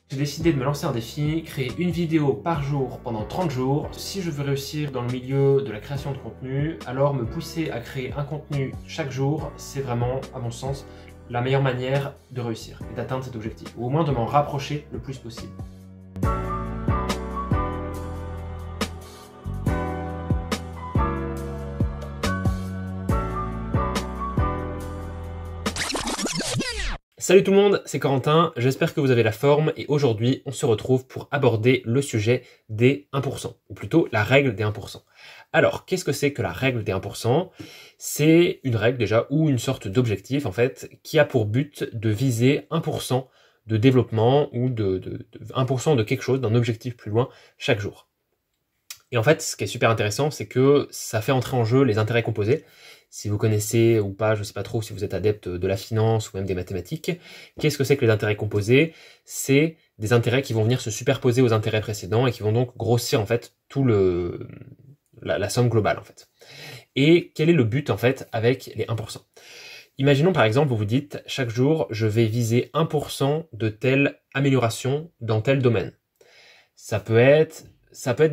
J'ai décidé de me lancer un défi, créer une vidéo par jour pendant 30 jours. Si je veux réussir dans le milieu de la création de contenu, alors me pousser à créer un contenu chaque jour, c'est vraiment, à mon sens, la meilleure manière de réussir et d'atteindre cet objectif, ou au moins de m'en rapprocher le plus possible. Salut tout le monde, c'est Corentin, j'espère que vous avez la forme et aujourd'hui on se retrouve pour aborder le sujet des 1%, ou plutôt la règle des 1%. Alors, qu'est-ce que c'est que la règle des 1%? C'est une règle déjà, ou une sorte d'objectif en fait, qui a pour but de viser 1% de développement ou de 1% de quelque chose, d'un objectif plus loin chaque jour. Et en fait, ce qui est super intéressant, c'est que ça fait entrer en jeu les intérêts composés. Si vous connaissez ou pas, je ne sais pas trop si vous êtes adepte de la finance ou même des mathématiques, qu'est-ce que c'est que les intérêts composés? C'est des intérêts qui vont venir se superposer aux intérêts précédents et qui vont donc grossir en fait tout la somme globale en fait. Et quel est le but en fait avec les 1%? Imaginons par exemple, vous vous dites, chaque jour, je vais viser 1% de telle amélioration dans tel domaine. Ça peut être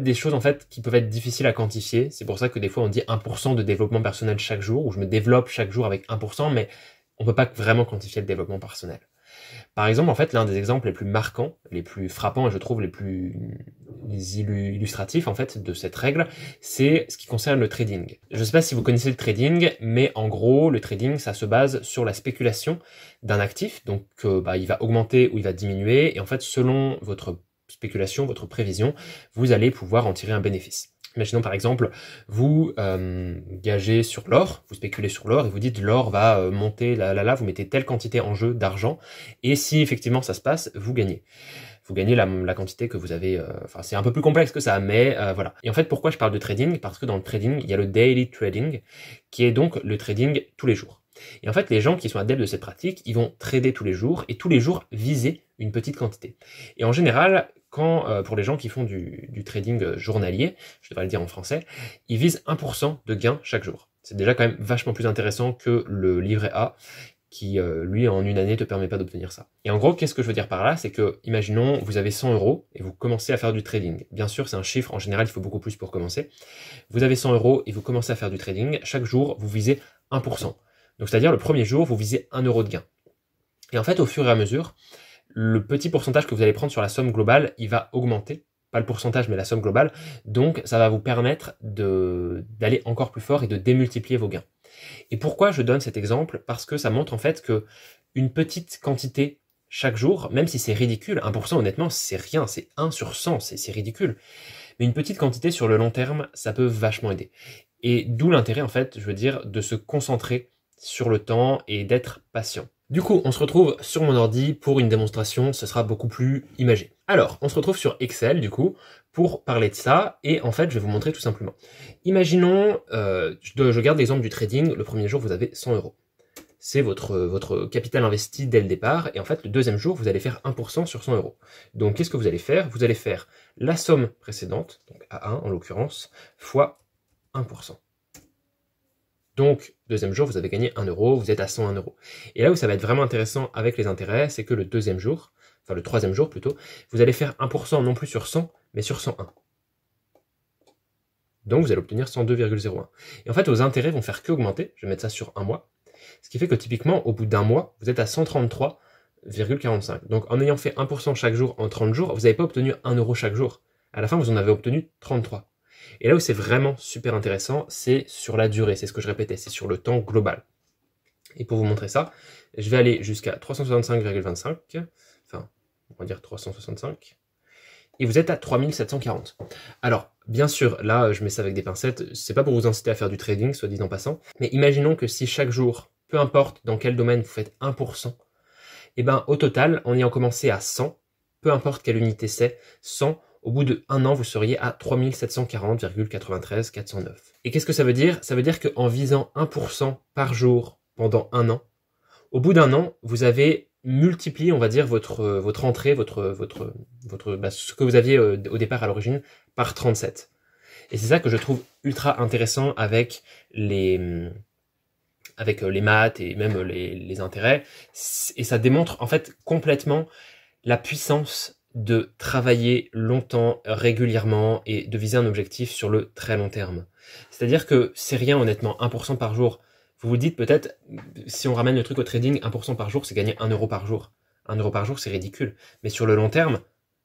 des choses en fait qui peuvent être difficiles à quantifier. C'est pour ça que des fois on dit 1% de développement personnel chaque jour, ou je me développe chaque jour avec 1%, mais on peut pas vraiment quantifier le développement personnel. Par exemple, en fait, l'un des exemples les plus marquants, les plus frappants et je trouve les plus illustratifs en fait de cette règle, c'est ce qui concerne le trading. Je sais pas si vous connaissez le trading, mais en gros, le trading, ça se base sur la spéculation d'un actif, donc il va augmenter ou il va diminuer, et en fait, selon votre spéculation, votre prévision, vous allez pouvoir en tirer un bénéfice. Imaginons par exemple, vous gagez sur l'or, vous spéculez sur l'or et vous dites l'or va monter, vous mettez telle quantité en jeu d'argent et si effectivement ça se passe, vous gagnez. Vous gagnez la quantité que vous avez, c'est un peu plus complexe que ça, mais voilà. Et en fait, pourquoi je parle de trading? Parce que dans le trading, il y a le daily trading, qui est donc le trading tous les jours. Et en fait, les gens qui sont adeptes de cette pratique, ils vont trader tous les jours et tous les jours viser une petite quantité. Et en général, pour les gens qui font du trading journalier, je devrais le dire en français, ils visent 1% de gain chaque jour. C'est déjà quand même vachement plus intéressant que le livret A, qui lui en une année te permet pas d'obtenir ça. Et en gros, qu'est-ce que je veux dire par là? C'est que, imaginons, vous avez 100 € et vous commencez à faire du trading. Bien sûr, c'est un chiffre, en général, il faut beaucoup plus pour commencer. Vous avez 100 € et vous commencez à faire du trading. Chaque jour, vous visez 1%. Donc, c'est-à-dire, le premier jour, vous visez 1 € de gain. Et en fait, au fur et à mesure, le petit pourcentage que vous allez prendre sur la somme globale, il va augmenter. Pas le pourcentage, mais la somme globale. Donc, ça va vous permettre d'aller encore plus fort et de démultiplier vos gains. Et pourquoi je donne cet exemple? Parce que ça montre en fait que une petite quantité chaque jour, même si c'est ridicule, 1% honnêtement, c'est rien, c'est 1 sur 100, c'est ridicule. Mais une petite quantité sur le long terme, ça peut vachement aider. Et d'où l'intérêt en fait, je veux dire, de se concentrer sur le temps et d'être patient. Du coup, on se retrouve sur mon ordi pour une démonstration, ce sera beaucoup plus imagé. Alors, on se retrouve sur Excel, du coup, pour parler de ça, et en fait, je vais vous montrer tout simplement. Imaginons, je garde l'exemple du trading, le premier jour, vous avez 100 €. C'est votre capital investi dès le départ, et en fait, le deuxième jour, vous allez faire 1% sur 100 €. Donc, qu'est-ce que vous allez faire? Vous allez faire la somme précédente, donc A1 en l'occurrence, fois 1%. Donc, deuxième jour, vous avez gagné 1 €, vous êtes à 101 €. Et là où ça va être vraiment intéressant avec les intérêts, c'est que le deuxième jour, enfin le troisième jour plutôt, vous allez faire 1% non plus sur 100, mais sur 101. Donc vous allez obtenir 102,01. Et en fait, vos intérêts vont faire qu'augmenter, je vais mettre ça sur un mois, ce qui fait que typiquement, au bout d'un mois, vous êtes à 133,45. Donc en ayant fait 1% chaque jour en 30 jours, vous n'avez pas obtenu 1 € chaque jour. À la fin, vous en avez obtenu 33. Et là où c'est vraiment super intéressant, c'est sur la durée, c'est ce que je répétais, c'est sur le temps global. Et pour vous montrer ça, je vais aller jusqu'à 365,25, enfin, on va dire 365, et vous êtes à 3740. Alors, bien sûr, là, je mets ça avec des pincettes, c'est pas pour vous inciter à faire du trading, soit dit en passant, mais imaginons que si chaque jour, peu importe dans quel domaine vous faites 1%, et ben au total, en ayant commencé à 100, peu importe quelle unité c'est, 100, au bout de 1 an, vous seriez à 3740,93 409. Et qu'est-ce que ça veut dire? Ça veut dire qu'en visant 1% par jour pendant 1 an, au bout d'un an, vous avez multiplié, on va dire, votre entrée, ce que vous aviez au départ à l'origine, par 37. Et c'est ça que je trouve ultra intéressant avec les maths et même les intérêts. Et ça démontre en fait complètement la puissance de travailler longtemps, régulièrement et de viser un objectif sur le très long terme. C'est-à-dire que c'est rien honnêtement, 1% par jour. Vous vous dites peut-être, si on ramène le truc au trading, 1% par jour, c'est gagner 1 euro par jour. 1 euro par jour, c'est ridicule. Mais sur le long terme,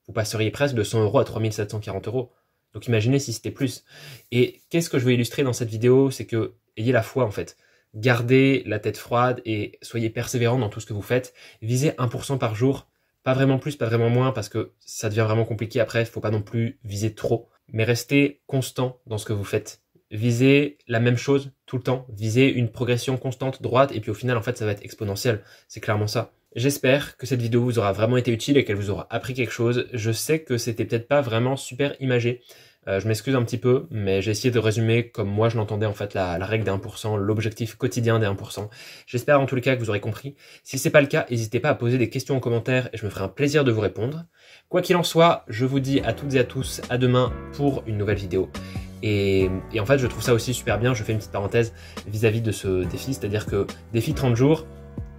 vous passeriez presque de 100 euros à 3740 euros. Donc imaginez si c'était plus. Et qu'est-ce que je veux illustrer dans cette vidéo? C'est que ayez la foi en fait. Gardez la tête froide et soyez persévérant dans tout ce que vous faites. Visez 1% par jour. Pas vraiment plus, pas vraiment moins, parce que ça devient vraiment compliqué après. Il ne faut pas non plus viser trop. Mais restez constant dans ce que vous faites. Visez la même chose tout le temps. Visez une progression constante, droite, et puis au final, en fait, ça va être exponentiel. C'est clairement ça. J'espère que cette vidéo vous aura vraiment été utile et qu'elle vous aura appris quelque chose. Je sais que c'était peut-être pas vraiment super imagé. Je m'excuse un petit peu, mais j'ai essayé de résumer comme moi je l'entendais en fait la règle des 1%, l'objectif quotidien des 1%. J'espère en tout cas que vous aurez compris. Si c'est pas le cas, n'hésitez pas à poser des questions en commentaire et je me ferai un plaisir de vous répondre. Quoi qu'il en soit, je vous dis à toutes et à tous à demain pour une nouvelle vidéo. Et en fait, je trouve ça aussi super bien, je fais une petite parenthèse vis-à-vis de ce défi, c'est-à-dire que défi 30 jours,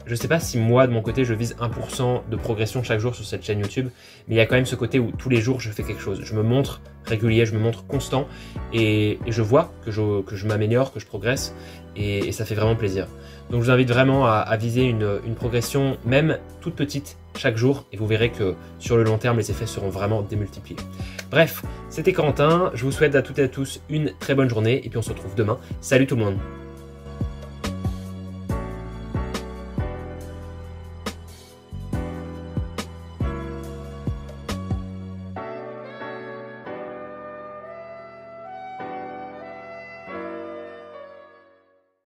je sais pas si moi, de mon côté, je vise 1% de progression chaque jour sur cette chaîne YouTube, mais il y a quand même ce côté où tous les jours, je fais quelque chose. Je me montre régulier, je me montre constant et je vois que je m'améliore, que je progresse et ça fait vraiment plaisir. Donc je vous invite vraiment à viser une progression, même toute petite, chaque jour et vous verrez que sur le long terme, les effets seront vraiment démultipliés. Bref, c'était Corentin. Je vous souhaite à toutes et à tous une très bonne journée et puis on se retrouve demain. Salut tout le monde!